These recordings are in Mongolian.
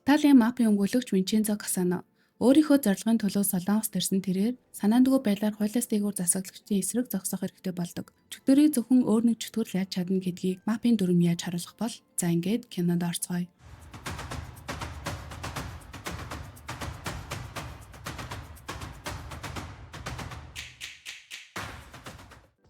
Италийн мафийн өмгөөлөгч Винченцо Кассано өөрийнхөө зорилгын төлөө Солонгост ирсэн тэрээр санаандгүй байдлаар хуулиас дээгүүр засаглагчдын эсрэг зогсоох хэрэгтэй болдог. Чөтгөрийг зөвхөн өөр нэг чөтгөр л яаж чадна гэдгийг мафийн дүрм яаж харуулах бол за ингээд кинонд орцгоё.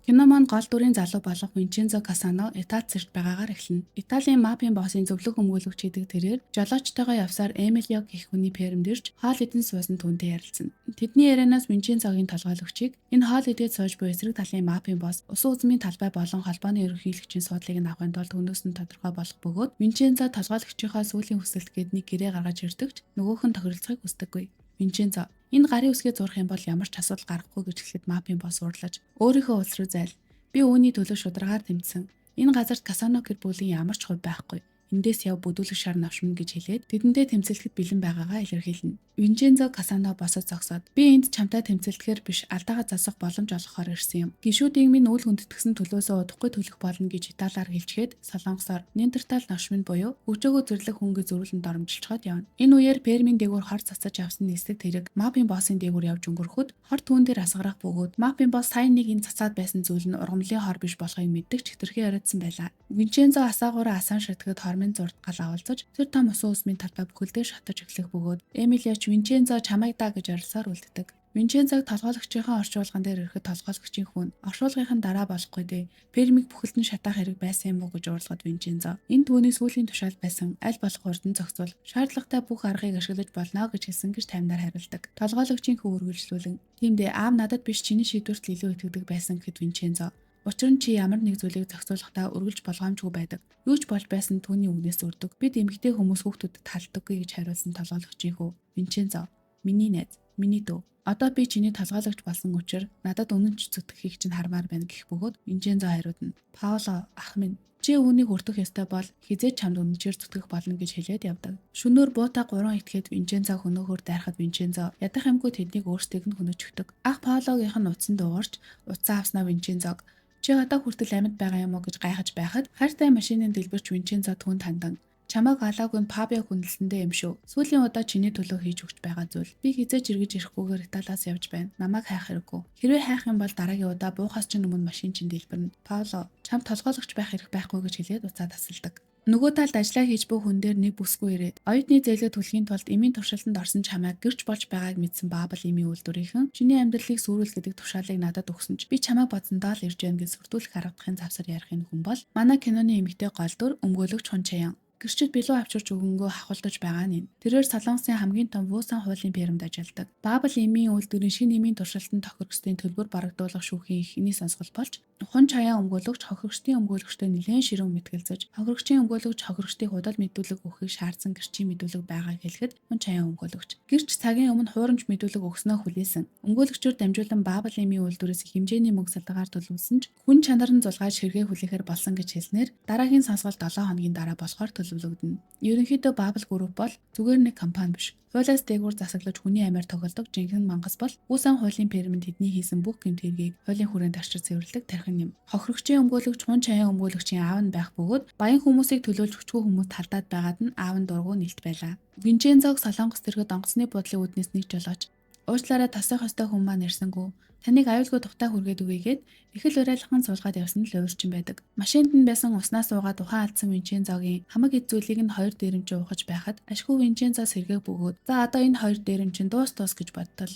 Кино маань гол дүрийн залуу болох Винченцо Кассано Италид сэрж байгаагаар эхэлнэ. Италийн мафийн боссын зөвлөх өмгөөлөгч гэдэг тэрээр жолоочтойгоо явсаар Эмилио гэх хүний фермд ирж хоол идэн суусан түүнтэй ярилцсан. Тэдний ярианаас Винченцогийн толгойлогчийг энэ хоол идээд сууж буй эсрэг талын мафийн босс ус үзмийн талбай болон холбооны ерөнхийлөгчийн суудлыг нь авахын тулд хүнөөс нь тодорхой болох бөгөөд Винченцо толгойлогчийнхоо сүүлийн хүсэлт гээд нэг гэрээ гаргаж ирдэгч нөгөөх нь тохиролцохыг хүсдэггүй. Винченцо энэ гарын үсгээ зурх юм бол ямар ч асуудал гарахгүй гэж хэлэхэд мафийн босс уурлаж өөрийнхөө улс руу зайл. Би үүний төлөө шударгаар тэмцсэн. Энэ газарт Кассано гэр бүлийн ямар ч хувь байхгүй. Эндээс яв бүдүүлэг шар навшмна гэж хэлээд тэдэндээ тэмцэлэхэд бэлэн байгаагаа илэрхийлнэ. Винченцо Кассано босоод зогсоод би энд чамтай тэмцэлдэхээр биш алдаагаа засах боломж олгохоор ирсэн юм. Гишүүдийн минь үл хүндэтгсэн төлөөсөө удахгүй төлөх болно гэж Италиар хэлчихэд Солонгосоор Нентертал навшмын буюу хөгжөөгөө зэрлэг хөнгө зөвлөнд оромжилчхоод явна. Энэ үеэр фермийн дээгүүр хор цацаж авсан нисдэг тэрэг мафийн боссын дээгүүр явж өнгөрөхөд хор түүн дээр асгарах бөгөөд мафийн босс сайн нэг энэ цацаад байсан зүйл нь ургамлын хор биш болохыг мэддэг ч хэтэрхий яриадсан байлаа. Винченцо асаагаараа асан шатгад хормын зурд гал авалцаж тэр том усан усмын талбай бүхэлдээ шатаж эхлэх бөгөөд Эмилиоч Винченцо чамайг даа гэж орилсоор үлддэг. Винченцог толгойлогчийн орчуулган дээр ирэхэд толгойлогчийн хүн орчуулгын дараа болохгүй дээ. Фермиг бүхэлд нь шатаах хэрэг байсан юм уу гэж уурлахад Винченцо энэ түүний сүүлийн тушаал байсан аль болох урдан зохицуул шаардлагатай бүх аргыг ашиглаж болно гэж хэлсэн гэж таймнаар хариулдаг. Толгойлогчийн хүн үргэлжлүүлэн тиймдээ аав надад биш чиний шийдвэрт илүү итгэдэг байсан гэхэд Винченцо учир нь чи ямар нэг зүйлийг зохицуулахдаа үргэлж болгоомжгүй байдаг. Юу ч болж байсан түүний үгнээс өрдөг. Бид эмэгтэй хүмүүс хүүхдүүдэд таалдаггүй гэж хариулсан толгойлогчийн хүү. Винченцо, миний найз, миний дүү. Одоо би чиний толгойлогч болсон учраас надад үнэн ч зүтгэхийг чинь хармаар байна гэх бөгөөд Винченцо хариудна. Паоло, ах минь, чи үүнийг өртөх ёстой бол хизээч чамд үнэнчээр зүтгэх болно гэж хэлээд явдаг. Шөнөөр буутаа 3 итгээд Винченцо хөнөөхөр дайрахад Винченцо ядах юмгүй тэднийг өөрсдийг нь хөнөөчгдөг. Ах Паологийнх нь утсан дуугарч утсаа авснаа Винченцог чи одоо хүртэл амьд байгаа юм уу гэж гайхаж байхад хайртай машинын дэлбэрч Винченцо түүнд хандан чамайг галаагүй нь Пабио хүндэлсэндээ юм шүү. Сүүлийн удаа чиний төлөө хийж өгч байгаа зүйл. Би хизээж эргэж ирэхгүйгээр Италиас явж байна. Намайг хайх хэрэггүй. Хэрвээ хайх юм бол дараагийн удаа буухаас чинь өмнө машин чинь дэлбэрнэ. Паоло, чам толгойлогч байх хэрэг байхгүй гэж хэлээд уцаа тасалдаг. Нөгөө талд ажиллаа хийж буй хүн дээр нэг бүсгүй ирээд оюутны зээлээ түлхийн тулд эмийн туршилтанд орсон чамайг гэрч болж байгааг мэдсэн Баабл эмийн үйлдвэрийнхэн чиний амьдралыг сүрүүл гэдэг тушаалыг надад өгсөн ч би чамайг бодсондоо л ирж байна гэж сүртүүлэх аргадахын завсар ярих энэ хүн бол манай киноны эмэгтэй гол дүр өмгөөлөгч Хунчаян. Гэрчид билүү авчирч өгөнгөө хавхалдаж байгаа нь. Тэрээр Солонгосын хамгийн том вуусан хуулийн фермд ажилладаг. Баабл эмийн үйлдвэрийн шинэ эмийн туршилтанд тохирогчдын төлбөр барагдуулах шүүхийн эхний сонсгол болж Хунчаян өмгөөлөгч хохирогчдын өмгөөлөгчтэй нэлээд ширүүн мэтгэлцэж хохирогчийн өмгөөлөгч хохирогчдын худал мэдүүлэг өгөхийг шаардсан гэрчийн мэдүүлэг байгааг хэлэхэд Хунчаян өмгөөлөгч гэрч цагийн өмнө хуурамч мэдүүлэг өгснөө хүлээсэн. Өмгөөлөгчөөр дамжуулан Баабл эмийн үйлдвэрээс их хэмжээний мөнгө салтгаар төлөвлөсөн ч хүн чанар нь зулгаад ширгээ хүлээхээр болсон гэж хэлснээр дараагийн сонсгол 7 хоногийн дараа болохоор төлөвлөгдөнө. Ерөнхийдөө Баабл групп бол зүгээр нэг компани биш. Хуулиас дээгүүр засаглаж хүний амиар тоглодог жинхэнэ мангас бол үүсэн хуулийн фермэнд тэдний хийсэн бүх гэмт хэргийг хуулийн хүрээнд арчиж цэвэрлэх тархин юм. Хохирогчийн өмгөөлөгч Хунчаян өмгөөлөгчийн аав нь байх бөгөөд баян хүмүүсийг төлөөлж хүчгүй хүмүүс талдаад байгаад нь аав нь дургу нэлт байлаа. Винченцог Солонгос тэргэд онгоцны бодлын үүднээс нэг жолооч уучлаарай тасах ёстой хүн маань ирсэнгүү. Таныг аюулгүй тухтай хүргээд өгьегээд их л урайлахын суулгаад явсан л уурчин байдаг. Машинд нь байсан уснаас суугаад ухаан алдсан Винченцогийн хамаг эд зүйлийг нь хоёр дээрэмчээ ухаж байхад ашгүй Винченцо сэргээг бөгөөд за одоо энэ хоёр дээрэмчин дуус гэж бодтол.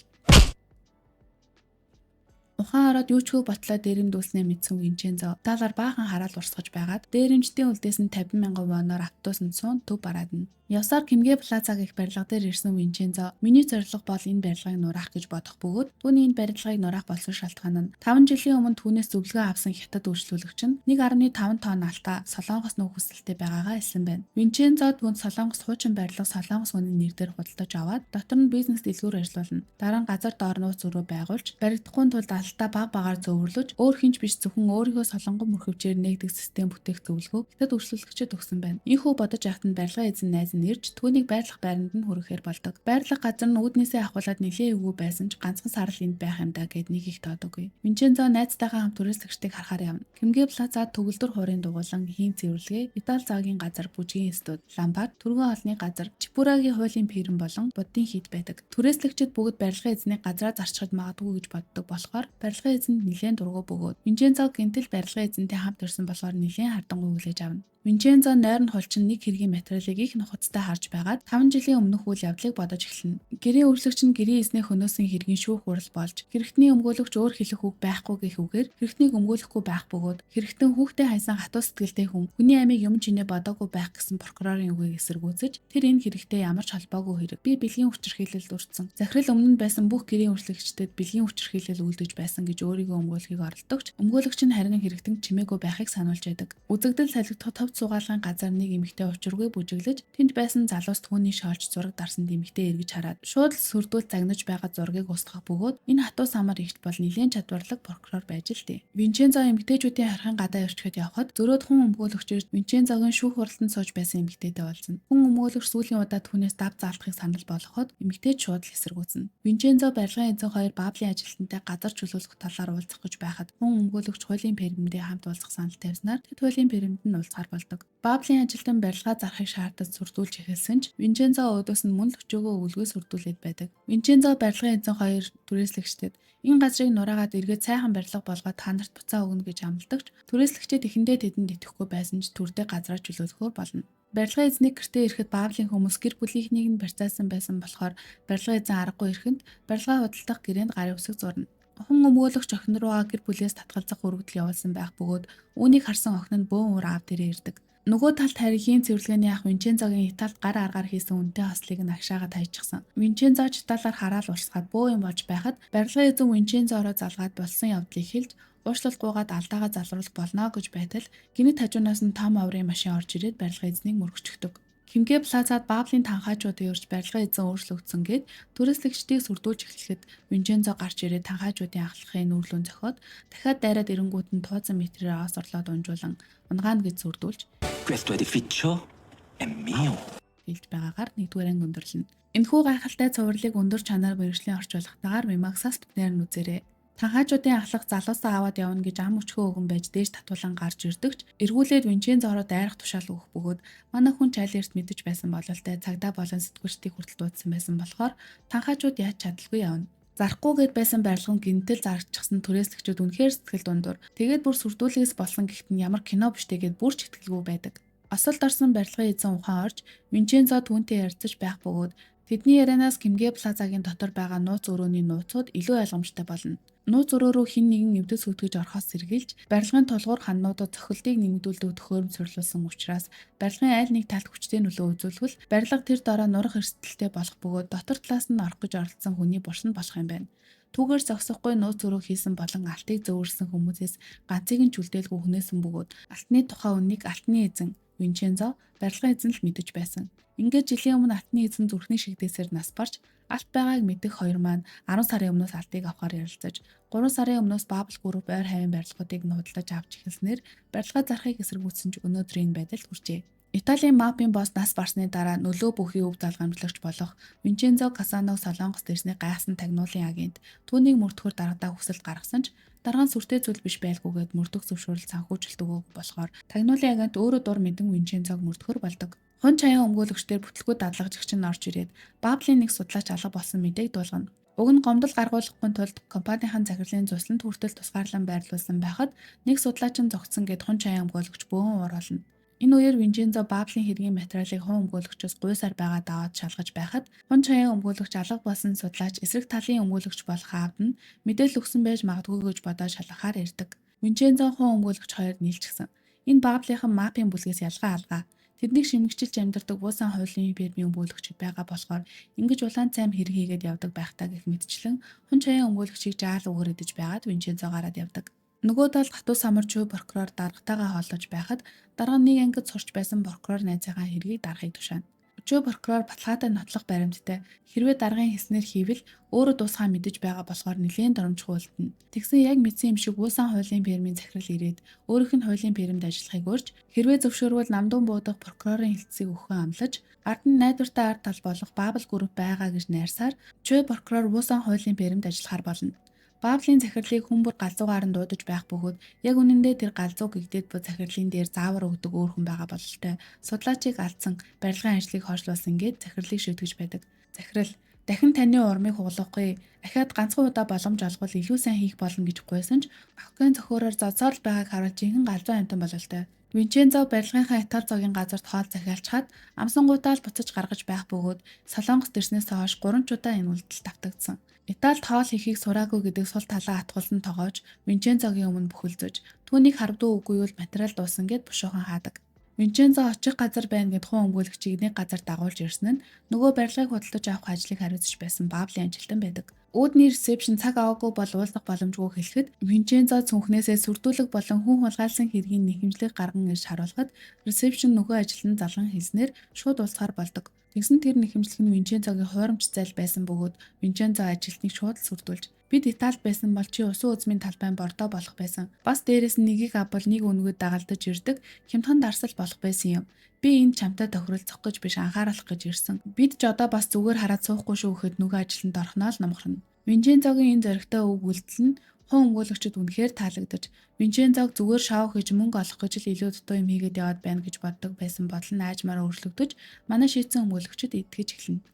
Ухаан ороод юучгүй ботлоо дээрэмдүүлснээ мэдсэн Винченцо талаар баахан хараал урсгаж байгаад дээрэмчдийн үлдээс нь 50,000 воноор автобусанд суун төв бараадна. Явсаар Кимгэ Плазаг их барилга дээр ирсэн Винченцо миний зорилго бол энэ барилгыг нураах гэж бодох бөгөөд түүний энэ барилгыг нураах болсон шалтгаан нь 5 жилийн өмнө түүнээс зөвлөгөө авсан хятад үйлчлүүлэгч нь 1.5 тонн алтаа Солонгос нөхөсөлтөд байгаагаа хэлсэн байна. Винченцо түүнд Солонгос хуучин барилга Солонгос хүний нэр дээр худалдаж аваад дотор нь бизнес дэлгүүр ажиллуулна. Дараа нь газар доор нууц зөрөө байгуулж баригдахгүй тулд алтаа баг багаар зөвөрлөж өөр хинч биш зөвхөн өөрийнхөө солонгон мөрхөвчээр нэгдэг систем бүтээх зөвлөгөөг хятад үйлчлүүлэгчид өгсөн байна. Ийхүү бодож ахт нь барилгын эзэн найз нь нь ирж түүнийг байрлах байранд нь хүрэхээр болдог. Байрлах газар нь үүднээсээ ахуулаад нэлээд өвгөө байсан ч ганцхан сарал энд байх юм да гэд нэг их тоодоггүй. Винчензо найзтайгаа хамт түрээслэгчдийг харахаар явна. Кимгэ плазад төгөлдөр хуурын дугуулан хийн цэвэрлэгээ, Итали цагийн газар, бүжгийн студ, ламбард, түргэн олны газар, Чипурагийн хуулийн фирм болон буддын хийд байдаг. Түрээслэгчид бүгд барилгын эзнийг газраа зарчхад магадгүй гэж боддог болохоор барилгын эзэнд нэлээд дургу бөгөөд Винчензо гинтэл барилгын эзэнтэй хамт ирсэн болохоор нэлээд хардангуй хүлээж авна. Винчензо нойр нь хулчин нэг хэргийн материалыг их нухацтай харж байгаад 5 жилийн өмнөх үйл явдлыг бодож эхэлнэ. Гэрээ үргэлжлэгч нь гэрээ эзнээ хөнөөсөн хэргийн шүүх хурал болж, хэрэгтний өмгөөлөгч өөр хэлэх үг байхгүй гэх үгээр хэрэгтнийг өмгөөлөхгүй байх бөгөөд хэрэгтэн хүүхдээ хайсан хатуу сэтгэлтэй хүний амийг юм чинээ бодоогүй байх гэсэн прокурорын үгийг эсэргүүцэж тэр энэ хэрэгтээ ямар ч холбоогүй хэрэг би бэлгийн хүчирхийлэлд өртсөн. Захирал өмнө нь байсан бүх гэрээ үргэлжлэгчдэд бэлгийн хүчирхийлэл үйлдэж байсан гэж өөрийгөө өмгөөлөхийг оролдогч өмгөөлөгч нь харин хэрэгтэн чимээгүй байхыг сануулж байдаг. Үзэгдэл солигдох цугаалгын газар нэг эмэгтэй учиргүй бүжиглэж тэнд байсан залуус түүний шоолж зураг дарсан эмэгтэй эргэж хараад шууд л сүрдүүл загнаж байгаа зургийг устгах бөгөөд энэ хатуу самар ихт бол нэлээд чадварлаг прокурор байж л дээ. Винчензо эмэгтэйчүүдийн харахын гадаа ирчгэд явхад зөрөөд хүн өмгөөлөгчөөр Винчензогийн шүүх хуралданд сууж байсан эмэгтэйтэй уулзна. Хүн өмгөөлөгч сүүлийн удаа түүнээс дав заалтахыг санал болгоход эмэгтэй шууд л эсэргүүцнэ. Винчензо барилгын эзэн хоёр Баблийн ажилтнтай газар чөлөөлөх талаар уулзах гэж байхад хүн өмгөөлөгч хуулийн фирмэндээ хамт уулзах санал тавьснаар тэд хуулийн фирмэнд нь уулзахаар болдог. Баблийн ажилтан барилгаа зарахыг шаардаж сүрдүүлж эхэлсэн ч Винчензо өөдөөс нь мөн л өчөөгөө үлгүй сүрдүүлээд байдаг. Винчензо барилгын эзэн хоёр түрээслэгчдэд энэ газрыг нураагаад эргээд сайхан барилга болгоод та нарт буцаа өгнө гэж амладагч түрээслэгчид эхэндээ тэдэнд итгэхгүй байсан ч түрдээ газраа чөлөөлөхөөр болно. Барилгын эзний гэртээ ирэхэд Баблийн хүмүүс гэр бүлийнхнийг нь барьцаасан байсан болохоор барилгын эзэн аргагүй ирэхэд барилгаа худалдах гэрээнд гарын үсэг зурна. Хүн өмгөөлөгч охин руугаа гэр бүлээс татгалзах өргөдөл явуулсан байх бөгөөд үүнийг харсан охин нь бөөн уур аав дээрээ ирдэг. Нөгөө талд харийн цэвэрлэгээний ах Винчензогийн Италид гар аргаар хийсэн үнэтэй хослыг нь агшаагаад хайчихсан. Винчензо ч Италиар хараал урсгаад бөө юм болж байхад барилгын эзэн Винчензороо залгаад болсон явдлыг хэлж уушлалгүйгээд алдаагаа залруулах болно гэж байтал гинэт хажуунаас нь том аврын машин орж ирээд барилгын эзнийг мөргөчгдөг. Кимгэ плазад Баблийн танхаачуудын урьж барилгын эзэн өөрчлөгдсөн гэд түрээслэгчдийг сүрдүүлж эхлэхэд Винчензо гарч ирээд танхаачуудын ахлахын нүүрлүүн зохиод дахиад дайраад ирэнгүүт нь тууцан метрээр оос орлоод унжуулан унгаана гэж сүрдүүлж Questo edificio è mio. хэлж байгаагаар нэгдүгээр анги өндөрлөнө. Энэхүү гайхалтай цувралыг өндөр чанаар мэргэжлийн орчуулгатаагаар Мимаксас бүтнээр нь үзээрэй. Танхаачуудын ахлах залуусаа аваад явна гэж ам өчгөө өгөн байж дээж татуулан гарч ирдэгч эргүүлээд Винчензороо дайрах тушаал өгөх бөгөөд манай хүн чайлерт мэдэж байсан бололтой цагдаа болон сэтгүүлчдийг хүртэл дуудсан байсан болохоор танхаачууд яаж чадалгүй явна. Зарахгүйгээд байсан барилга нь гинтэл зарчихсан түрээслэгчид үнэхээр сэтгэл дундуур. Тэгээд бүр сүрдүүлээс болсон гэхт нь ямар кино биш тэгээд бүр ч итгэлгүй байдаг. Осолд орсон барилгын эзэн ухаан орж Винчензо түүнтэй ярилцаж байх бөгөөд тэдний ярианаас Кимгэ плазагийн дотор байгаа нууц өрөөний нууцуд илүү ойлгомжтой болно. Нууц өрөө рүү хэн нэгэн эвдэс сүтгэж орохоос сэргийлж барилгын тулгуур ханнуудад цохилтыг нэмэгдүүлдэг төхөөрөм сурлуулсан учраас барилгын аль нэг талд хүчтэй нөлөө үзүүлвэл барилга тэр дороо нурах эрсдэлтэй болох бөгөөд дотор талаас нь орох гэж оролдсон хүний буршин болох юм байна. Түүгээр зогсохгүй нууц өрөө хийсэн болон алтыг зөөвөрсөн хүмүүсээс ганцыг нь чүлдээлгүй хүнээсэн бөгөөд алтны тухай үннийг алтны эзэн Винчензо барилгын эзэн л мэдэж байсан. Ингээд жилийн өмнө алтны эзэн зүрхний шигдээсээр нас барж алт байгааг мэдэх хоёр маань 10 сарын өмнөөс алтыг авахар ярилцаж 3 сарын өмнөөс Бабл групп ойр хавийн барилгуудыг нь худалдаж авч эхэлснээр барилгаа зарахыг эсэргүүцсэн ч өнөөдрийн байдалд хүрчээ. Италийн мафийн босс нас барсны дараа нөлөө бүхий өв залгамжлагч болох Винчензо Касаног Солонгост ирсний гайхсан тагнуулын агент түүнийг мөрдөхөөр дарагдаа хүсэлт гаргасан ч дарга нь сүртэй зүйл биш байлгүйгээд мөрдөх зөвшөөрөл санхүүжилт өгөөг болохоор тагнуулын агент өөрөө дур мэдэн Винчензог мөрдөхөөр болдог. Хон чаян өмгөөлөгчдэр бүтлгүүд дадлагжигч нь орж ирээд Баблийн нэг судлаач алга болсон мэдээг дуулгана. Уг нь гомдол гаргуулахгүй тулд компанийн захирлын зусланд хүртэл тусгаарлан байрлуулсан байхад нэг судлаач нь зогтсон гэд хон чаян өмгөөлөгч бөөн уруулна. Энэ үеэр Винчензо Баблийн хэргийн материалыг хүн өмгөөлөгчөөс гуйсаар байгаа даваад шалгаж байхад хон чаян өмгөөлөгч алга болсон судлаач эсрэг талын өмгөөлөгч болох аавд нь мэдээлэл өгсөн байж магадгүй гэж бодоод шалгахаар ирдэг. Винчензо хүн өмгөөлөгч хоёрд нийлчихсэн. Энэ Баблийнхан мафийн бүлгээс ялгаа алгаа. Тэднийг шимэгчилж амьдардаг буусан хуулийн фирмийн өмгөөлөгчд байгаа болохоор ингэж улаан цайм хэрэг хийгээд явдаг байхтаа гэх мэтчлэн хон чаян өмгөөлөгчийг жаал өгөрөдөж байгаад Винчензо гараад явдаг. Нөгөө талд хатуу самарчгүй прокурор даргатайгаа хооллож байхад дарга нэг ангид сурч байсан прокурор найзынхаа хэргийг дарахыг тушаана. Өчөө прокурор баталгаатай нотлох баримттай. Хэрвээ даргын хэлснээр хийвэл өөрөө дуусхаа мэдэж байгаа болохоор нэлээд доромжгүй үлдэнэ. Тэгсэн яг мэдсэн юм шиг уусан хуулийн фермийн захирал ирээд өөрийнх нь хуулийн фермэнд ажиллахыг урьж хэрвээ зөвшөөрвөл намдун буудах прокурорын хэлтсийг өгөхөө амлаж ард нь найдвартай ард тал болох Бабл групп байгаа гэж найрсаар Өчөө прокурор уусан хуулийн фермэнд ажиллахаар болно. Баблын захирлыг хүн бүр галзуугаар нь дуудаж байх бөгөөд яг үнэндээ тэр галзуу гэгдээд буй захирлын дээр заавар өгдөг өөр хүн байгаа бололтой. Судлаачийг алдсан, барилгын ажлыг хойшлуулсан гээд захирлыг шийтгэж байдаг. Захирал дахин таны урмыг хугалахгүй. Ахаад ганцхан удаа боломж олгол илүү сайн хийх болно гэж гуйсан ч охин зохиороор зодсоор байгааг харуул жинхэнэ галзуу амтан бололтой. Винчензо барилгынхаа Итали зоогийн газарт хоол захиалчхаад амсангуудаа л буцаж гаргаж байх бөгөөд Солонгост ирснээс хойш 3 удаа энэ үйлдэл давтагдсан. Италид хоол хийхийг сураагүй гэдэг сул талаа атгуулсан тоогооч Винчензогийн өмнө бүхэлзэж түүнийг харавдуу үгүй бол материал дуусан гэд бушуухан хаадаг. Винчензо очих газар байна гэд хуу өмгөөлөгчийг нэг газар дагуулж ирсэн нь нөгөө барилгыг худалдаж авах ажлыг хариуцж байсан Баблийн ажилтан байдаг. Үүдний ресепшн цаг аваагүй бол уулзах боломжгүй хэлэхэд Винчензо цүнхнээсээ сүрдүүлэг болон хүн хулгайлсан хэргийн нэхэмжлэг гарган ирж харуулхад ресепшн нөгөө ажилтан залган хэлснээр шууд уулзахаар болдог. Тэгсэн тэр нэхэмжлэг нь Винчензогийн хуурамч зайл байсан бөгөөд Винчензо ажилтныг шууд л сүрдүүлж бид Италид байсан бол чи усан үзмийн талбайн бордоо болох байсан. Бас дээрээс нь нэгийг авбал нэг өнгөд дагалдаж ирдэг хямдхан дарсал болох байсан юм. Би энд чамтай тохиролцох гэж биш анхааруулах гэж ирсэн. Бид ч одоо бас зүгээр хараад суухгүй шүү гэхэд нөгөө ажилтанд орхноо л номхорно. Винчензогийн энэ зоригтой үг үйлдэл нь хуу өмгөөлөгчд үнэхээр таалагдаж Винчензог зүгээр шоу хийж мөнгө олох гэж л илүү дутуу юм хийгээд яваад байна гэж боддог байсан бодол нь аажмаар өөрчлөгдөж манай шийдсэн өмгөөлөгчд итгэж эхэлнэ.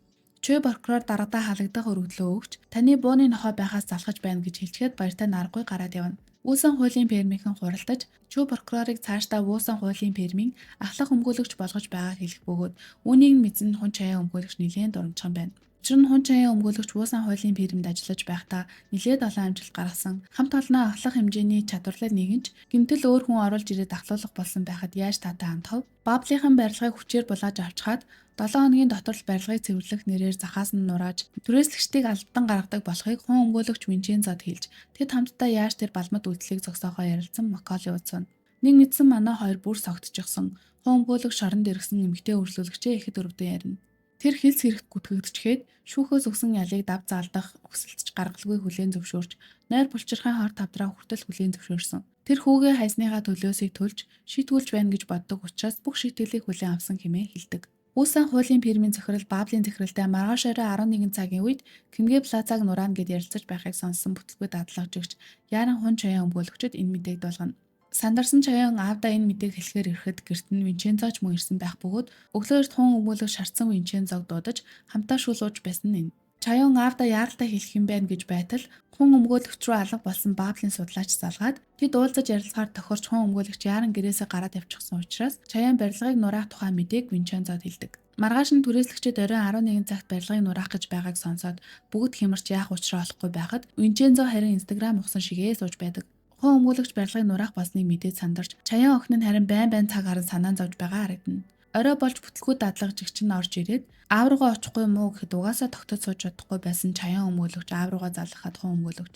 Чөө прокурор дарагдаа халагдах өргөдлөө өгч таны бууны нохой байхаас залхаж байна гэж хэлчихэд баяртай наргүй гараад явна. Уусан хуулийн фермийнхэн хуралдаж Чөө прокурорыг цаашдаа уусан хуулийн фермийн ахлах өмгөөлөгч болгож байгааг хэлэх бөгөөд үүнийг нь мэдсэн хүн чаяа өмгөөлөгч нэлээд дурамжхан байна. Учир нь хүн чаяа өмгөөлөгч уусан хуулийн фермэнд ажиллаж байхдаа нэлээд олон амжилт гаргасан. Хамт олоноо ахлах хэмжээний чадварлал нэгэнч гэмтэл өөр хүн оруулж ирээд ахлуулах болсон байхад яаж таатай хандхав? Баблынхан барилгыг хүчээр булааж авчхаад 7 хоногийн дотор л барилгыг цэвэрлэх нэрээр захаас нь нурааж түрээслэгчдийг албан гаргадаг болохыг хүн өмгөөлөгч Винчензод хэлж тэд хамтдаа яаж тэр балмад үйлчлэгийг зогсоохоо ярилцсан Маколи удсан. Нэг мэдсэн манай хоёр бүр согтчихсон. Хүн өмгөөлөгч шоронд иргсэн эмэгтэй өршлүүлэгчээ ихэд өрөвдөн ярина. Тэр хэлс хэрэгт гүтгэгдчихэд шүүхөөс өгсөн ялыг дав заалдах өксөлтж гаргалгүй хүлээн зөвшөөрч нойр булчирхайн хор тавдраа хүртэл хүлээн зөвшөөрсөн. Тэр хүүгээ хайсныхаа төлөөсийг төлж шийтгүүлж байна гэж боддог учраас бүх шийтгэлийг хүлээн авсан хэмээн хэлдэг. Уусан хуулийн фермийн захирал Баблийн захиралтай маргааш орой 11 цагийн үед Кимгэ плазаг нураана гэд ярилцаж байхыг сонссон бүтлгүй дадлагжигч Яран хүн чаяа өмгөөлөгчд энэ мэдээг долгоно. Сандарсан чаяан аавда энэ мэдээг хэлэхээр ирэхэд гэрт нь Винчензоч мөн ирсэн байх бөгөөд өглөө эрт хүн өмгөөлөг шарцсан Винчензог дуудаж хамтаа шүүлууж байсан нь энэ. Чаяан аавда яаралтай хэлэх юм байна гэж байтал хүн өмгөөлөгч рүү алга болсон Баблийн судлаач залгаад тэд уулзаж ярилцахаар тохирч хүн өмгөөлөгч Яран гэрээсээ гараад явчихсан учраас Чаяан барилгыг нураах тухай мэдээг Винчензод хэлдэг. Маргааш нь түрээслэгчид оройн 11 цагт барилгыг нураах гэж байгааг сонсоод бүгд хямарч яах учраа олохгүй байхад Винчензо харин Instagram ухсан шигээ сууж байдаг. Хүн өмгөөлөгч барилгыг нураах болсныг мэдээд сандарч Чаяан охин нь харин байн цаг харан санаан зовж байгаа харагдана. Орой болж бүтлгүй дадлагжигч нь орж ирээд аав руугаа очихгүй муу гэхэд угаасаа тогтож сууж чадахгүй байсан Чаяан өмгөөлөгч аав руугаа залгахад хүн өмгөөлөгч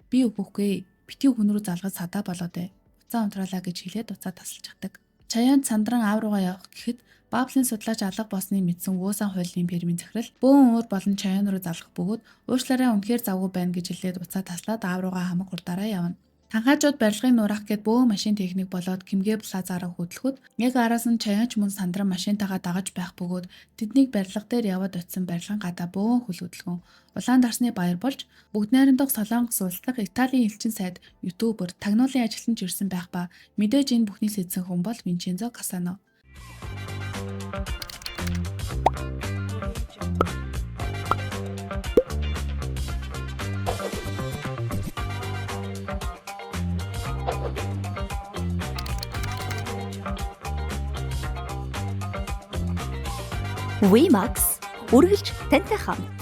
би өгөхгүй битгий хүн рүү залгаж садаа болоод ээ. Уцаа унтраалаа гэж хэлээд уцаа тасалж чаддаг. Чаяан сандран аав руугаа явах гэхэд Баблийн судлаач алга болсныг мэдсэн уусан хуулийн фермийн захирал бөөн уур болон Чаяан руу залгах бөгөөд уушлаараа үнэхээр завгүй байна гэж хэлээд уцаа таслаад аав руугаа хамаг хурдаараа явна. Танхаажууд барилгыг нураах гээд бөөн машин техник болоод Кимгэ плазаараа хөдлөхөд яг араас нь Чаянч мөн сандран машинтайгаа дагаж байх бөгөөд тэднийг барилга дээр яваад очисон барилгын гадаа бөөн хөл хөдөлгөөн улаан дарсны баяр болж бүгд найрамдах Солонгос улс дахь Италийн элчин сайд ютубер тагнуулын ажилтнч ирсэн байх ба мэдээж энэ бүхний сэдсэн хүн бол Винчензо Касано. Wimax үргэлж тантай хамт.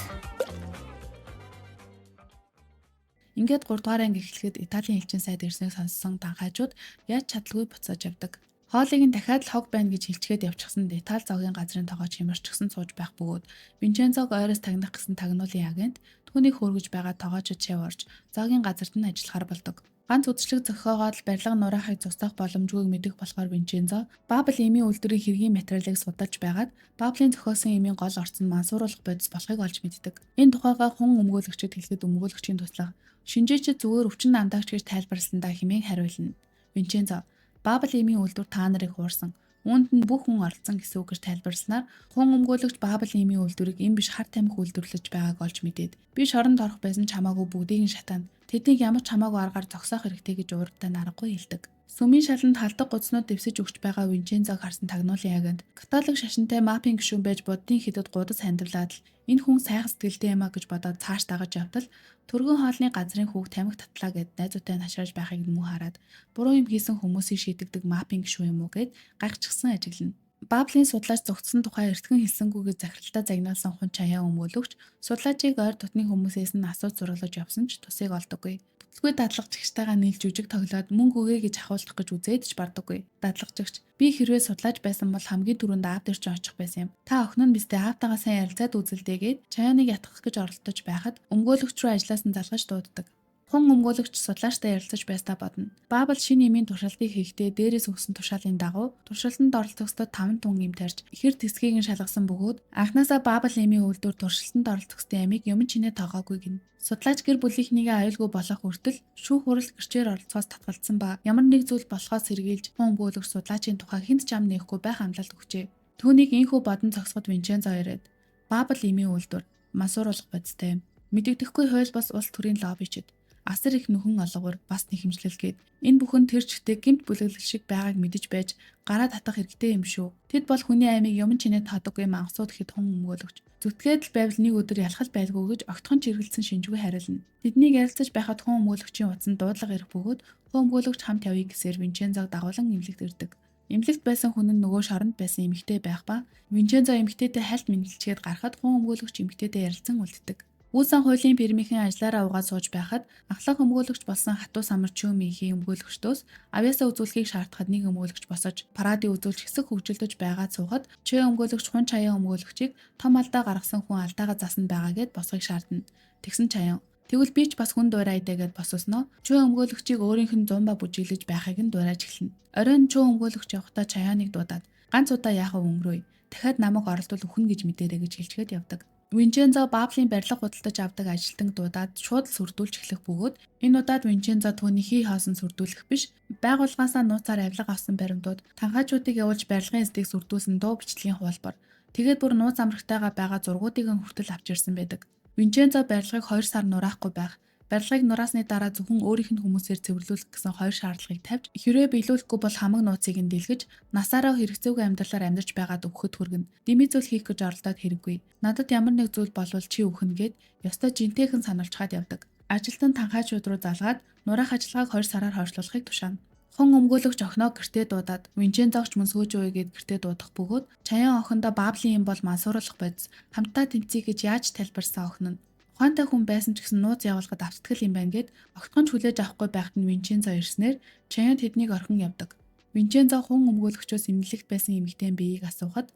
Ингээд 3 дугаар анги эхлэхэд Италийн элчин сайд ирснийг сонссон танхаажууд яаж чадалгүй буцааж явдаг. Хоолыг нь дахиад л хог байна гэж хэлчихэд явчихсанд Итали зоогийн газрын тоогоо чимэрчгсэн сууж байх бөгөөд Винчензог ойроос тагнах гэсэн тагнуулын агент түүнийг хөргөж байгаа тоогоочд шаварж зоогийн газарт нь ажиллахаар болдог. Ганц үдшилэг зохиогоод л барилга нураахыг зогсоох боломжгүйг мэдэх болохоор Винчензо Бабл эмийн үйлдвэрийн хэргийн материалыг судалж байгаад Баблийн зохиосон эмийн гол орц нь мансууруулах бодис болохыг олж мэддэг. Энэ тухайга хүн өмгөөлөгчд хэлэхэд өмгөөлөгчийн туслах шинжээчид зүгээр өвчин намдаагч гэж тайлбарласандаа хэмээн хариулна. Винчензо Бабл эмийн үйлдвэр та нарыг хуурсан. Үүнд нь бүх хүн оролцсон гэсэн үг гэж тайлбарласнаар хүн өмгөөлөгч Бабл эмийн үйлдвэрийг эм биш хар тамхи үйлдвэрлэж байгааг олж мэдээд би шоронд орох байсан ч хамаагүй бүгдийг нь шатаана. Тэднийг ямар ч хамаагүй аргаар зогсоох хэрэгтэй гэж урагтай наргагүй хэлдэг. Сүмийн шаланд халдаг гудснууд дэвсэж өгч байгаа Винчензог харсан тагнуулын агент католик шашинтай мапийн гишүүн байж буддын хятад гудас хандивлаад л энэ хүн сайхан сэтгэлтэй юм а гэж бодоод цааш дагаж явтал төргөн хоолны газрын хүүг тамхи татлаа гэд найзуутай нашрааж байхыг муу хараад буруу юм хийсэн хүмүүсийг шийдэгдэг мапийн гишүүн юм уу гэд гайхчихсан ажиглана. Баблийн судлаач зогтсон тухай эртхэн хэлсэнгүйгээр захиралтаа загнаалсан хүн чаяа өмгөөлөгч судлаачийг ойр дотны хүмүүсээс нь асууж зураглаж явсан ч тусыг олдоггүй. Бүтлгүй дадлагчигчтайгаа нийлж жүжиг тоглоод мөнгө өгье гэж ахуулах гэж үзээд ч бардаггүй. Дадлагчигч би хэрвээ судлаач байсан бол хамгийн түрүүнд аав дээр ч очих байсан юм. Та охин нь бистэ аавтайгаа сайн ярилцаад үзэлдээгээд чаяаныг ятгах гэж оролдож байхад өмгөөлөгч рүү ажлаас нь залгаж дууддаг. Хүн өмгөөлөгч судлаачтай ярилцаж байсаа бодно. Бабл шинэ эмийн туршилтыг хийхдээ дээрээс өгсөн тушаалын дагуу туршилтанд оролцохсод 5 тун эм тарьж ихэр тэсгийг нь шалгасан бөгөөд анхнаасаа Бабл эмийн үйлдвэр туршилтанд оролцохстой амийг юм чинээ тоогоогүй гин. Судлаач гэр бүлийнхнийгээ аюулгүй болох хүртэл шүүх хурал гэрчээр оролцоос татгалзсан ба ямар нэг зүйл болохоос сэргийлж хүн өмгөөлөгч судлаачийн тухай хинт ч ам нээхгүй байх амлалт өгчээ. Түүнийг инхүү бодон зогсоход Винчензо ирээд Бабл эмийн үйлдвэр мансууруулах бодистой юм. Мэдэгдэхгүй хууль бас улс төрийн лоббичд асар их нөхөн олгоор бас нэхэмжлэлгээд энэ бүхэн тэр чигтээ гэмт бүлэглэл шиг байгааг мэдэж байж гараа татах хэрэгтэй юм шүү. Тэд бол хүний аймыг юм чинээ тоодоггүй мангасууд гэхэд хүн өмгөөлөгч. Зүтгээд л байвал нэг өдөр ялхал байлгүй гэж огтхон чиргэлсэн шинжгүй хариулна. Тэднийг ярилцаж байхад хүн өмгөөлөгчийн утсанд дуудлага ирэх бөгөөд хүн өмгөөлөгч хамт явъя гэсээр Винчензог дагуулan эмнэлэгт ирдэг. Эмнэлэгт байсан хүн нь нөгөө шоронд байсан эмэгтэй байх ба Винчензо эмэгтэйтэй хальт мэдлчгээд гарахад хүн өмгөөлөгч эмэгтэйтэй ярилцсан үлддэг. Үүсэн хуулийн фирмийн ажлаараа угаад сууж байхад ахлах өмгөөлөгч болсон хатуу самарчин мөнхийн өмгөөлөгчдөөс авьяасаа үзүүлэхийг шаардахад нэг өмгөөлөгч босож парадыг үзүүлж хэсэг хөгжилдөж байгаад суугаад чөө өмгөөлөгч хүн чаяан өмгөөлөгчийг том алдаа гаргасан хүн алдаагаа засна байгаа гэд босхийг шаардна. Тэгсэн чаяан тэгвэл би ч бас хүн дуурай даа гэд бососноо чөө өмгөөлөгчийг өөрийнх нь зумба бүжиглэж байхыг нь дуурайж эхэлнэ. Оройн чөө өмгөөлөгч явахдаа чаяаныг дуудаад ганц удаа яахав өнгөрөөе. Дахиад намайг оролдвол өхнө гэж мэдээрэй гэж хэлчихэд явдаг. Винчензо Баблийн барилга худалдаж авдаг ажилтныг дуудаад шууд сүрдүүлж эхлэх бөгөөд энэ удаад Винчензо түүний хий хоосон сүрдүүлэх биш байгууллагаасаа нууцаар авилга авсан баримтууд танхаачуудыг явуулж барилгын эсдийг сүрдүүлсэн дуу бичлэгийн хуулбар тэгээд бүр нууц амрагтайгаа байгаа зургуудыг нь хүртэл авч ирсэн байдаг. Винчензо барилгыг 2 сар нураахгүй байх барилгыг нураасны дараа зөвхөн өөрийнх нь хүмүүсээр цэвэрлүүлэх гэсэн 2 шаардлагыг тавьж хэрвээ биелүүлэхгүй бол хамаг нууцыг нь дэлгэж насаараа хэрэгцээгүй амьдралаар амьдарч байгаад өгөхөд хүргэнэ. Дими зүйл хийх гэж оролдоод хэрэггүй. Надад ямар нэг зүйл болвол чи өгнө гэд ёстой жинтэйхэн сануулж хаад явдаг. Ажилтан танхаачууд руу залгаад нураах ажиллагааг 2 сараар хойшлуулахыг тушаана. Хон өмгөөлөгч охиноо гэртээ дуудаад Винчензогч мөн сөөж өгье гэд гэртээ дуудах бөгөөд чаяан охиндоо Баблийн юм бол мансууруулах бодис хамтдаа тэмцэе гэж яаж тайлбарсан охин нь ухаантай хүн байсан ч гэсэн нууц явуулахад авттгэл юм байна гэд огтхон хүлээж авахгүй байхад нь Винчензо ирснээр чаяан тэднийг орхин явдаг. Винчензо хүн өмгөөлөгчөөс эмнэлэгт байсан эмэгтэйн биеийг асуухад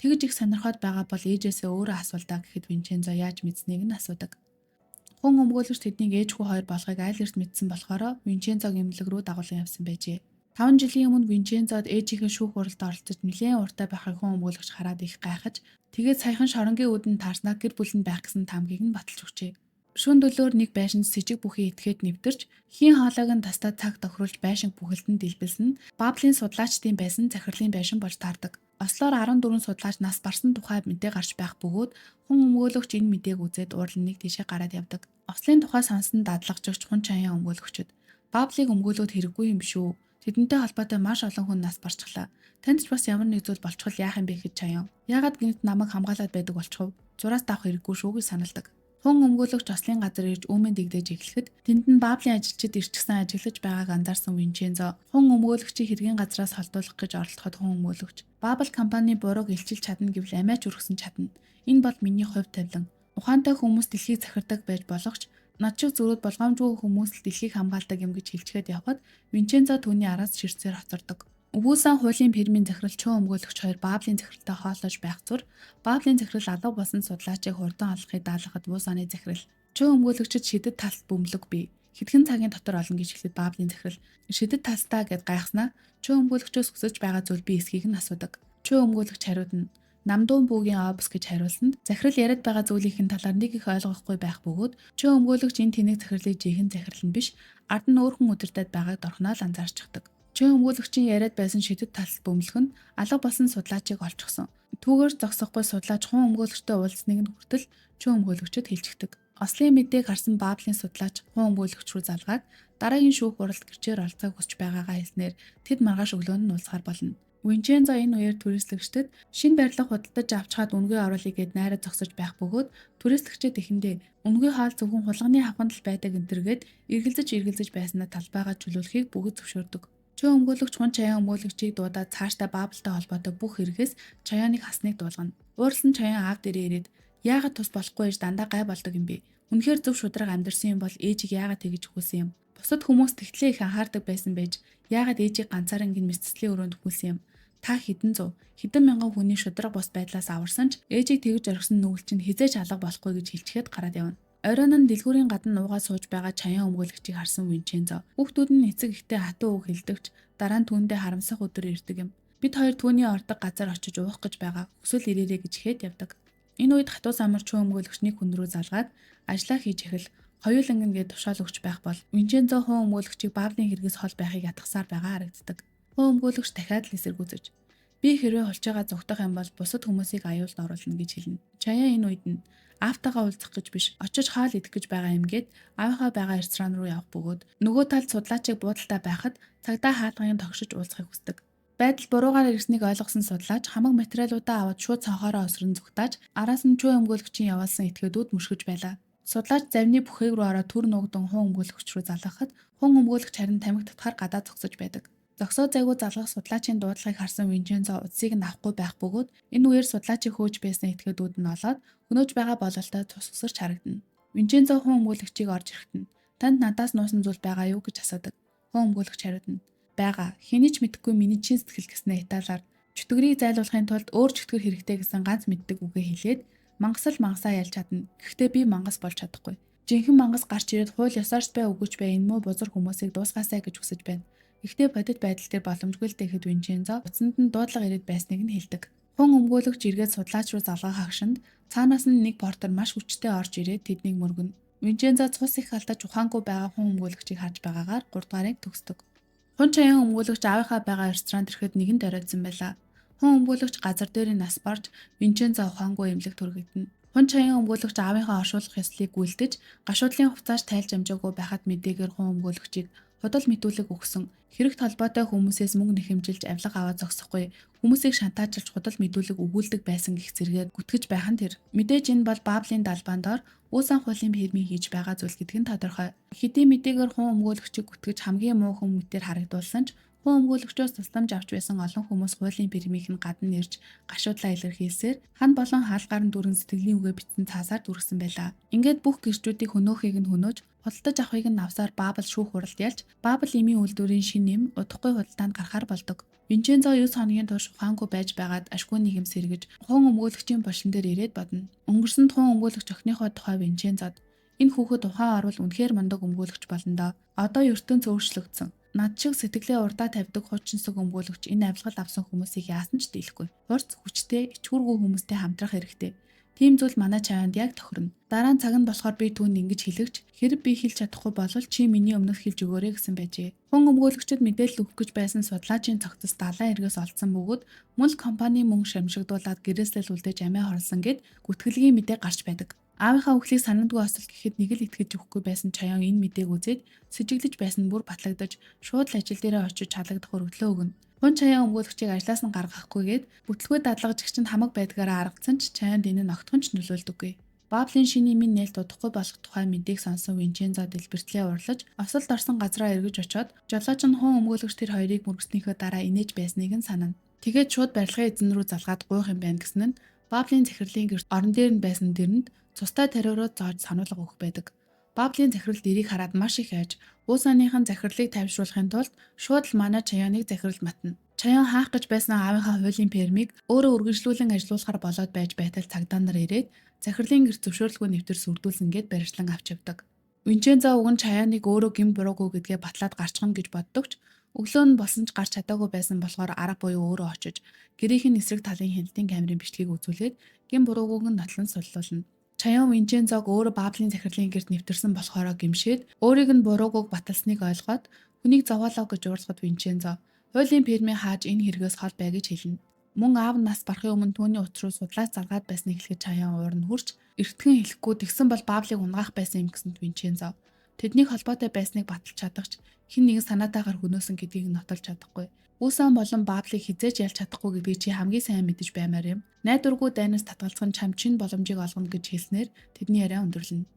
тэгж их сонирхоод байгаа бол ээжээсээ өөрөө асуулдаа гэхэд Винчензо яаж мэдснийг нь асуудаг. Хүн өмгөөлөгч тэднийг ээжгүй хоёр болохыг айл эрт мэдсэн болохоор Винчензог эмнэлэг рүү дагуулan явсан байжээ. 5 жилийн өмнө Винчензод ээжийнхээ шүүх хуралд оролцож нэлээд уртаа байхыг хүн өмгөөлөгч хараад их гайхаж тэгээд саяхан шоронгийн үдэнд таарснаа гэр бүлэнд байх гэсэн таамгийг нь баталж өгчээ. Шүн дөлөөр нэг байшинд с ижиг бүхий этгээд нэвтэрч хийн хоолойг нь тастаа цаг тохируулж байшинг бүхэлдэнд дэлбэлсэн Баблийн судлаачдын байсан захирлын байшин болж таардаг. Ослоор 14 судлаач нас барсан тухай мэдээ гарч байх бөгөөд хүн өмгөөлөгч энэ мэдээг үзээд уурлан нэг тийшээ гараад явдаг. Ослын тухай сонсон дадлагчч хүн чаяан өмгөөлөгчд Баблийг өмгөөлөхөд хэрэггүй юм шүү. Тэдэнтэй холбоотой маш олон хүн нас барчихлаа. Танд ч бас ямар нэг зүйл болчихвол яах юм бэ гэж чаяан. Яагаад гинт намайг хамгаалаад байдаг болчихов? Зураас давах хэрэггүй шүү гэж саналдаг. Хүн өмгөөлөгч ослын газар ирж үүмэн дэгдэж эхлэхэд тэнд нь Баблийн ажилчид ирчихсэн ажиллаж байгааг анзаарсан Винчензо хүн өмгөөлөгчийг хэргийн газраас холдуулах гэж оролдоход хүн өмгөөлөгч Бабл компани бурууг илчилж чадна гэвэл амиач өргөсөн чадна. Энэ бол миний хувь тавилан. Ухаантай хүмүүс дэлхийг захирдаг байж болох ч над шиг зүрүүд болгоомжгүй хүмүүс л дэлхийг хамгаалдаг юм гэж хэлчихэд явхад Винчензо түүний араас ширцээр хоцордог. Өвөөсөн хуулийн фирмийн захирал чөө өмгөөлөгч хоёр Баблийн захиралтай хооллож байх зур Баблийн захирал алга болсон судлаачийг хурдан олохыг даалгахад буусааны захирал чөө өмгөөлөгчд шидэд талт бөмбөлөг бий. Хэдхэн цагийн дотор олно гэж хэлэхэд Баблын захирал шидэт тастаа гэд гайхснаа чөө өмгөөлөгчөөс хүсэж байгаа зүйл би эсхийг нь асуудаг. Чөө өмгөөлөгч хариуд нь намдуун бүүгийн обс гэж хариулсанд захирал яриад байгаа зүйлийн талаар нэг их ойлгохгүй байх бөгөөд чөө өмгөөлөгч энэ тэнэг захирлыг жинхэнэ захирал нь биш ард нь өөр хүн удирдаад байгааг дорхноо л анзаарчихдаг. Чөө өмгөөлөгчийн яриад байсан шидэт талс бөмбөлөх нь алга болсон судлаачийг олчихсон. Түүгээр зогсохгүй судлаач хун өмгөөлөгчтэй уулзныг нь хүртэл чөө өмгөөлөгчөд хэлчихдэг. Ослын мэдээг харсан Баблын судлаач хун өмгөөлөгч рүү залгаад дараагийн шүүх хуралд гэрчээр оролцоог хүсч байгаагаа хэлснээр тэд маргааш өглөөнд нь уулзахаар болно. Винчензо энэ үеэр түрээслэгчдэд шинэ барилга худалдаж авчхаад үнгүй оруулъя гэд найраа зогсож байх бөгөөд түрээслэгчид эхэндээ үнгүй хаал зөвхөн хулганы хавханд л байдаг энтергээд эргэлзэж байснаа талбайгаа чөлөөлөхийг бүгд зөвшөөрдөг. Чөө өмгөөлөгч хүн чаяан өмгөөлөгчийг дуудаад цаашдаа Баблтай холбоотой бүх хэрэгээс чаяаныг хасныг дуулгана. Уурсан чаяан аав дээрээ ирээд яагаад тус болохгүй ээж дандаа гай болдог юм бэ? Үнэхээр зөв шудраг амьдэрсэн юм бол ээжийг яагаад тэгж өгүүлсэн юм? Бусад хүмүүс тэгтлээ их анхаардаг байсан байж яагаад ээжийг ганцаараа гин мэсцлийн өрөөнд өгүүлсэн юм? Та хэдэн мянган хүний шудраг бус байдлаас аварсан ч ээжийг тэгж орхисон нүгэл чинь хизээч алга болохгүй гэж хэлчихэд гараад явна. Оройн нь дэлгүүрийн гадна нуугаа сууж байгаа чаяан өмгөөлөгчийг харсан Винчензо хүүхдүүд нь эцэг ихтэй хатуу үг хэлдэгч дараа нь түүндээ харамсах өдөр ирдэг юм. Бид хоёр түүний ордог газар очиж уух гэж байгаа. Хүсвэл ирээрэй гэж хэд явдаг. Энэ үед хатуу самар чөө өмгөөлөгчнийг хүн рүү залгаад ажиллаа хийж эхэл хоёуланг ингээд тушаал өгч байх бол Винчензо хуу өмгөөлөгчийг Баблын хэрэгээс хол байхыг ятгахсаар байгаа харагддаг. Хуу өмгөөлөгч дахиад л эсэргүүцэж би хэрвээ холж байгаа зүгтах юм бол бусад хүмүүсийг аюулд оруулна гэж хэлнэ. Чаяа энэ үед нь аавтайгаа уулзах гэж биш очиж хаал идэх гэж байгаа юм гээд аавынхаа байгаа ресторан руу явах бөгөөд нөгөө талд судлаачийг буудалтай байхад цагдаа хаалгын тогшиж уулзахыг хүсдэг. Байдал буруугаар ирснийг ойлгосон судлаач хамаг материалуудаа аваад шууд цонхоороо өсрөн зүгтааж араас нь чөө өмгөөлөгчийн явуулсан этгээдүүд мөршгөж байлаа. Судлаач завны бүхээг рүү ороод түр нуугдан хун өмгөөлөгч рүү залгахад хун өмгөөлөгч харин тамхи татхаар гадаа зогсож байдаг. Зогсоо зайгүй залгах судлаачийн дуудлагыг харсан Винчензо утсыг нь авахгүй байх бөгөөд энэ үеэр судлаачийг хөөж байсан этгээдүүд нь олоод хөнөөж байгаа бололтой тус усарч харагдана. Винчензо хун өмгөөлөгчийг орж ирэхэд танд надаас нуусан зүйл байгаа юу гэж асуудаг. Хун өмгөөлөгч хариудна. Бага. Хэний ч мэдэхгүй миний чин сэтгэл гэснээ Италиар чөтгөрийг зайлуулахын тулд өөр чөтгөр хэрэгтэй гэсэн ганц мэддэг үгээ хэлээд мангасаа ялж чадна. Гэхдээ би мангас болж чадахгүй. Жинхэнэ мангас гарч ирээд хууль ёсоорч бай үгүйч бай энэ муу бузар хүмүүсийг дуусгаасай гэж хүсэж байна. Гэхдээ бодит байдал дээр боломжгүй л дэхэд Винчензо утсанд нь дуудлага ирээд байсныг нь хэлдэг. Хун өмгөөлөгч эргээд судлаач руу залгаа хагшинд цаанаас нь нэг портер маш хүчтэй орж ирээд тэднийг мөргөнө. Винчензо цус их алдаж ухаангүй байгаа хун өмгөөлөгчийг харж байгаагаар 3 дугаарыг төгсдөг. Хун чаяан өмгөөлөгч аавынхаа байгаа ресторанд ирэхэд нэгэнд оройтсан байлаа. Хун өмгөөлөгч газар дээр нь нас барж Винчензо ухаангүй эмнэлэг түргэгдэнэ. Хун чаяан өмгөөлөгч аавынхаа оршуулах ёслыг гүйлдэж гашуудлын хувцааш тайлж амжаагүй байхад мэдээгээр хун өмгөөлөгчийг худал мэдүүлэг өгсөн. Хэрэгт холбоотой хүмүүсээс мөнгө нэхэмжилж авилга аваад зогсохгүй хүмүүсийг шантаажлж худал мэдүүлэг өгүүлдэг байсан гэх зэрэгээр гүтгэж байх нь тэр. Мэдээж энэ бол Баблийн далбаан доор uuсан хуулийн фирмийн хийж байгаа зүйл гэдэг нь тодорхой. Хэдий мэдээгээр хун өмгөөлөгчийг гүтгэж хамгийн муу хүн мэтээр харагдуулсан ч хун өмгөөлөгчөөс тусламж авч байсан олон хүмүүс хуулийн фирмийнх нь гадна ирж гашуудлаа илэрхийлсээр хан болон хаалгаар нь дүрэн сэтгэлийн үгээ бичсэн цаасаар дүргсэн байлаа. Ингээд бүх гэрчүүдийг хөнөөхийг нь хөнөөж худалдаж авахыг нь авсаар Бабл шүүх хуралд ялж Бабл эмийн үйлдвэрийн шин нэм удахгүй худалдаанд гарахаар болдог. Винчензо 9 хоногийн турш ухаангүй байж байгаад ашгүй нийгэм сэргэж хун өмгөөлөгчийн булшин дээр ирээд бодно. Өнгөрсөн хун өмгөөлөгч охиныхоо тухай Винчензод энэ хүүхэд ухаан орвол үнэхээр мундаг өмгөөлөгч болно доо. Одоо ертөнц өөрчлөгдсөн. Над шиг сэтгэлээ урдаа тавьдаг хуучинсаг өмгөөлөгч энэ авилгал авсан хүмүүсийг яасан ч дийлэхгүй. Хурц хүчтэй, ичгүүргүй хүмүүстэй хамтрах хэрэгтэй. Тийм зүйл манай чавьянд яг тохирно. Дараа нь цаг нь болохоор би түүнд ингэж хэлэгч хэрэг би хэлж чадахгүй болвол чи миний өмнөх хэлж өгөөрэй гэсэн байжээ. Хун өмгөөлөгчд мэдээлэл өгөх гэж байсан судлаачийн цогцос далайн эргээс олдсон бөгөөд мөн л компани мөнгө шамшигдуулаад гэрээслэл үлдээж амиа хорлсон гэд гүтгэлгийн мэдээ гарч байдаг. Аавынхаа үхлийг санамдгүй осол гэхэд нэг л итгэж өгөхгүй байсан чаян энэ мэдээг үзээд сэжиглэж байсан бүр батлагдаж шууд л ажил дээрээ очиж чалагдах өргөдлөө өгнө. Хун чаяан өмгөөлөгчийг ажлаас нь гаргахгүйгээд бүтлгүй дадлагжигч нь хамаг байдгаараа аргацсан ч чаянд энэ нь огтхон ч нөлөөлдөггүй. Баблийн шинийн минь нээлт удахгүй болох тухай мэдээг сонсон Винчензо дэлбэртлээ урлаж осолд орсон газраа эргэж очоод жолооч нь хун өмгөөлөгч тэр хоёрыг мөргснийхөө дараа инээж байсныг нь санана. Тэгээд шууд барилгын эзэн рүү залгаад гуйх юм байна гэсэн нь Баблийн захирлын гэрт орон дээр нь байсан дэрэнд цустай тариурууд зоож сануулга өгөх байдаг. Баблийн захирал дэрийг хараад маш их айж уусааныхан захирлыг тайвшруулахын тулд шууд л манай чаяаныг захирал матна. Чаяан хаах гэж байсан аавынхаа хуулийн фермийг өөрөө үргэлжлүүлэн ажилуулахар болоод байж байтал цагдаа нар ирээд захирлын гэрт зөвшөөрлгүй нэвтэр сүрдүүлсэн гэд барьжлан авч явдаг. Винчензо уг нь Чаяаныг өөрөө гин буруугүй гэдгээ батлаад гарчихна гэж боддогч өглөө нь болсон ч гарч чадаагүй байсан болохоор арга буюу өөрөө очиж гэрийнхэн эсрэг талын хяналтын камерын бичлэгийг үзүүлээд гин буруугүйг нь нотлон суллуулна. Чаяан Винчензог өөрөө Баблын захирлын гэрт нэвтэрсэн болохоороо гэмшээд өөрийг нь буруугүйг баталсныг ойлгоод хүнийг зовоолоо гэж уурлахад Винчензо хуулийн фирмийн хааж энэ хэрэгээс хол бай гэж хэлнэ. Мөн аав нь нас барахын өмнө түүний учруу судлаач залгаад байсныг хэлэхэд Чаяан уурн хурч эртхэн хэлэхгүй тэгсэн бол Баблыг унгаах байсан юм гэсэнд Винчензо тэднийг холбоотой байсныг баталж чадахч хэн нэгэн санаатаагаар хөнөөсөн гэдгийг нотолж чадахгүй. Үүсэн болон Баблыг хизээж ялж чадахгүй гэдгийг чи хамгийн сайн мэдэж баймаар юм. Найдваргүй дайнаас татгалзах нь чам чин боломжийг олгоно гэж хэлснээр тэдний яриа өндөрлөнө.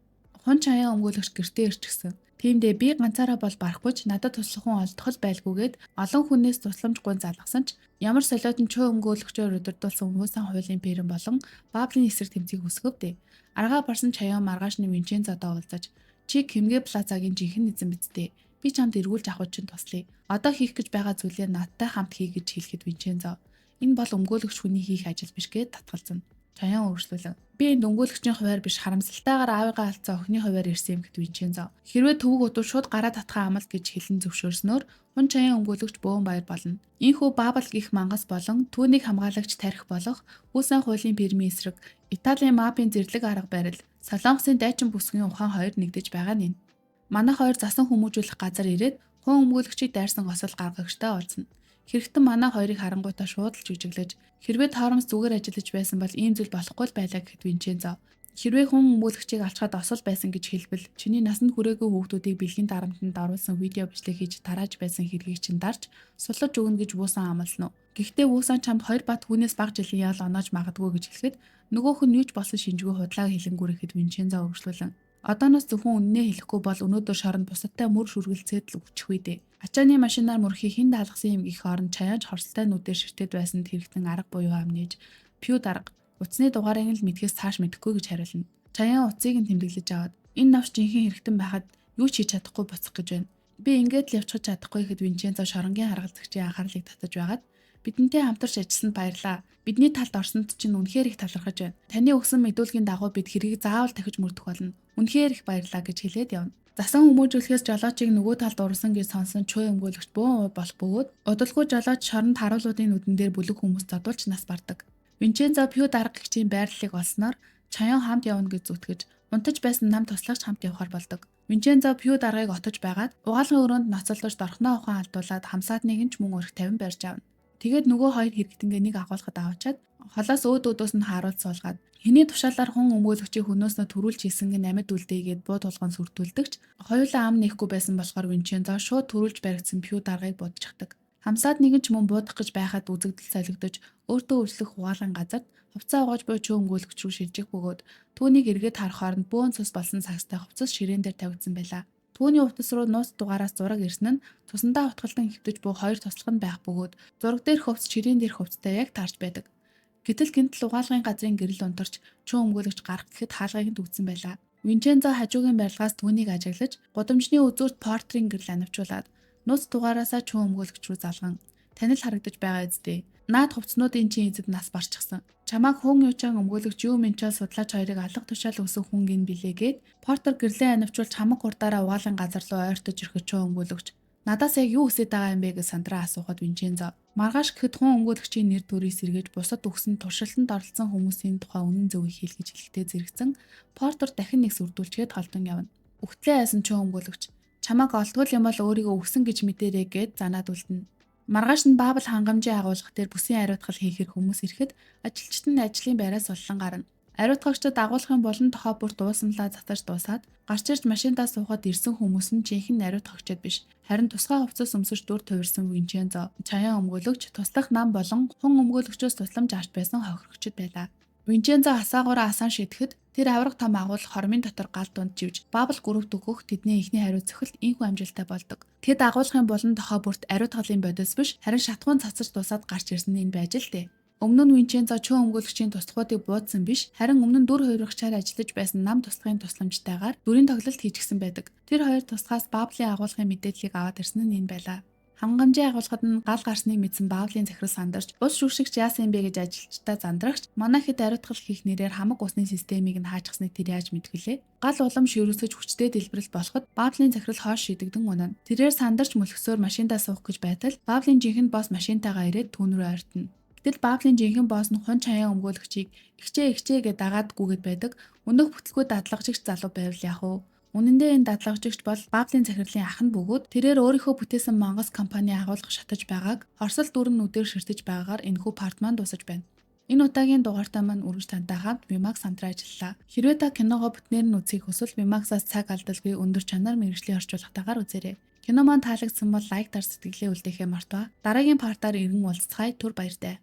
Хун Чаяан өмгөөлөгч гэртээ ирчихсэн. Тиймдээ би ганцаараа бол барахгүй ч надад туслах хүн олдох байлгүйгээд олон хүнээс тусламжгүй залгасан ч ямар солиотон чөө өмгөөлөгчөөр удирдуулсан хүмүүсийн хуулийн фирм болон Баблын эсрэг тэмцээг үсгэвдээ. Аргаа барсан Чаяан маргааш нь Винчензодоо уулзаж чи Кимгэ Плазагийн жинхэнэ эзэн биз дээ. Би чамд эргүүлж авах чинь туслая. Одоо хийх гэж байгаа зүйлээ надтай хамт хий гэж хэлэхэд Винчензо энэ бол өмгөөлөгч хүний хийх ажил биш гэж татгалзана. Чаяан өөрчлөлөө. Би энд өмгөөлөгчийн хуваар биш харамсалтайгаар аавыгаа алдсан охины хуваар ирсэн юм гэд Винчензо. Хэрвээ төвөг удаа шууд гараа татхаа амал гэж хэлэн зөвшөөрснөөр Хун Чаяан өмгөөлөгч бөөн баяр болно. Ийхүү Бабл гих мангас болон түүнийг хамгаалагч тарих болох Үүсэн хуулийн фирмийн эсрэг Италийн мафийн зэрлэг арга барил Солонгосын дайчин бүсгийн ухаан хоёр нэгдэж байгаа нь. Манай хоёр засан хүмүүжүүлэх газар ирээд хун өмгөөлөгчийг дайрсан осол гаргагчтай уулзна. Хэрэгтэн манай хоёрыг харангуйтаа шууд л жүжиглэж хэрвээ тоормс зүгээр ажиллаж байсан бол ийм зүйл болохгүй л байлаа гэхэд Винчензо хэрвээ хүн өмгөөлөгчийг алчхаад осол байсан гэж хэлбэл чиний насанд хүрээгүй хүүхдүүдийг бэлгийн дарамтанд оруулсан видео бичлэг хийж тарааж байсан хэргийг чинь дарж суллаж өгнө гэж Вуусан амласан уу. Гэхдээ Вуусан чамд 2 бат хүнээс бага жилийн ял оноож магадгүй гэж хэлэхэд нөгөөх нь юуч болсон шинжгүй худлаа хэлэнгүүрэхэд Винчензо өргөжлүүлэн одооноос зөвхөн үннээ хэлэхгүй бол өнөөдөр шоронд бусадтай мөр шүргэлцээд л өгчих үү дээ. Ачааны машинаар мөрхийг хэн даалгасан юм гэх орон Чаяанч хорсолтой нүдээр ширтээд байсанд хэрэгтэн арга буюу амнээж пью дарга утасны дугаарыг л мэдхээс цааш мэдэхгүй гэж хариулна. Чаяан утсыг нь тэмдэглэж аваад энэ навч жинхэнэ хэрэгтэн байхад юу ч хийж чадахгүй буцах гэж байна. Би ингээд л явчихж чадахгүй гэхэд Винчензо шоронгийн харгалзагчийн анхаарлыг татаж байгаад бидэнтэй хамтарч ажилласанд баярлаа. Бидний талд орсонд чинь үнэхээр их талархаж байна. Таны өгсөн мэдүүлгийн дагуу бид хэргийг заавал дахиж мөрдөх болно. Үнэхээр их баярлаа гэж хэлээд явна. Засан хүмүүжүүлэхээс жолоочийг нөгөө талд урсан гэж сонсон чөө өмгөөлөгч бөөн болох бөгөөд удалгүй жолооч шоронд харуулуудын нүдэн дээр бүлэг хүмүүс зодуулж нас бардаг. Винчензо пью дарга гэгчийн байрлалыг олсноор Чаяан хамт явна гэж зүтгэж унтаж байсан нам туслагч хамт явахар болдог. Винчензо пью даргыг отож байгаад угаалгын өрөөнд ноцолдож дорхноо ухаан алдуулаад хамсаатныг нь ч мөн өрх 50 барьж авна. Тэгээд нөгөө хоёр хэрэгтэнгээ нэг агуулгад аваачаад холоос өөдөөс нь харуулж суулгаад хэний тушаалаар хүн өмгөөлөгчийг хөнөөснөө төрүүлж хийсэн гэн амьд үлдээгээд буу тулган сүрдүүлдэгч хоёулаа ам нэхгүй байсан болохоор Винчензо шууд төрүүлж баригдсан пью даргыг будчихдаг. Хамсаад нэгэн ч мөн буудах гэж байхад үзэгдэл солигдож өөртөө үржлэх угаалгын газарт хувцас угааж буй чөө өмгөөлөгч рүү шилжих бөгөөд түүнийг эргээд харах хооронд бөөн цус болсон сагстай хувцас ширээн дээр тавигдсан байлаа. Түүний утас руу нууц дугаараас зураг ирсэн нь цусандаа утгалтан хэвтэж буй хоёр туслах нь байх бөгөөд зураг дээр хувцас ширээн дээр хувцастай яг таарч байдаг. Гэтэл гинтл угаалгын газрын гэрэл унтарч чөө өмгөөлөгч гарах гэхэд хаалгыг нь төгсөн байлаа. Винчензо хажуугийн барилгаас түүнийг ажиглаж гудамжны үзүүрт портрийн гэрэл анивчуулаад нууц дугаараасаа чөө өмгөөлөгч рүү залган танил харагдаж байгаа эзэдээ. Наад хувцснуудын чинь эзэд нас барчихсан. Чамааг хүн юучаан өмгөөлөгч юу мэнчээ судлаач хоёрыг алга тушаал өсөх хүн гин билээгээд портер гэрлээ анивчуулж хамаг хурдаараа угаалгын газар руу ойртож ирэхэд чөө өмгөөлөгч надаас яг юу хүсэж байгаа юм бэ гэж сандраа асуухад Винчензо маргааш гэхэд хүн өмгөөлөгчийн нэр төрийг сэргээж бусад өгсөн туршилтанд оролцсон хүмүүсийн тухай үнэн зөвийг хэлгэж хэлэхдээ зэрэгцэн портер дахин нэг сүрдүүлчгээд холдон явна. Үхтлээ айсан чөө өмгөөлөгч чамааг олдгол юм бол өөрийгөө өгсөн гэж мэдэрээ гэд занаад үлдэнэ. Маргааш нь Бабл хангамжийн агуулга дээр бүсийн ариутгал хийхээр хүмүүс ирэхэд ажилчид нь ажлын байраас уллан гарна. Ариутгагчдад агуулгын болон тохоо бүр дуусамлаа затаж дуусаад гарч ирж машиндаа суухад ирсэн хүмүүс нь жинхэнэ ариутгагчид биш. Харин тусгай хувцас өмсөж дүр тувирсан Винчензо, Чаяан өмгөөлөгч, туслах нам болон хун өмгөөлөгчөөс тусламж авч байсан хохирогчд байлаа. Винчензо асаагаараа асан шидэхэд тэр авраг том агуулга хормын дотор гал дунд живж Бабл гүрвт өгөх тэдний ихний хариу цохилт инхүү амжилттай болдог. Тэд агуулгын болон тохоо бүрт ариутгалын бодис биш харин шатхуун цацаж дуусаад гарч ирсэн нь энэ байж л дээ. Өмнө нь Винчензо чөө өмгөөлөгчийн туслахуудыг буудсан биш харин өмнө нь дүр хувирагчаар ажиллаж байсан нам туслагын тусламжтайгаар дүрийн тоглолт хийчихсэн байдаг. Тэр хоёр тусгаас Баблийн агуулгын мэдээллийг аваад ирсэн нь энэ байлаа. Хангамжийн агуулгад нь гал гарсныг мэдсэн Баавлын захирал сандарч ус шүршигч яасан бэ гэж ажилчдаа зандрагч манай хэд ариутгал хийх нэрээр хамаг усны системийг нь хаажгасныг тэр яаж мэдгэлээ. Гал улам ширүүсэж хүчтэй дэлбэрэл болоход Баавлын захирал хоош шидэгдэн унана. Тэрээр сандарч мөлхсөөр машиндаа суух гэж байтал Баавлын жинхэнэ босс машинтайгаа ирээд түүн рүү ойртно. Гэтэл Баавлын жинхэнэ босс нь хун чаяан өмгөөлөгчийг ихчээ гэж дагаад гүгээд байдаг. Өнөөх бүтлгүй дадлагжигч залуу байвал яах вэ? Үнэн дээр энэ дадлагжигч бол Баавлын захирлын ах нь бөгөөд тэрээр өөрийнхөө бүтээсэн Монгол компани агуулга шатаж байгааг Оросл дүрэн нүдээр ширтэж байгаагаар энэхүү парт маань дуусаж байна. Энэ удаагийн дугаартаа маань үргэлж тантай хамт Vimax хамтран ажиллалаа. Хэрвээ та киногоо бүтнээр нь үзхийг хүсвэл Vimax-аас цаг алдалгүй өндөр чанар мэргэжлийн орчуулгатаагаар үзээрэй. Кино маань таалагдсан бол лайк дар сэтгэлээ үлдээхээ мартаа. Дараагийн партаар иргэн уулзцгаая. Түр баяртай.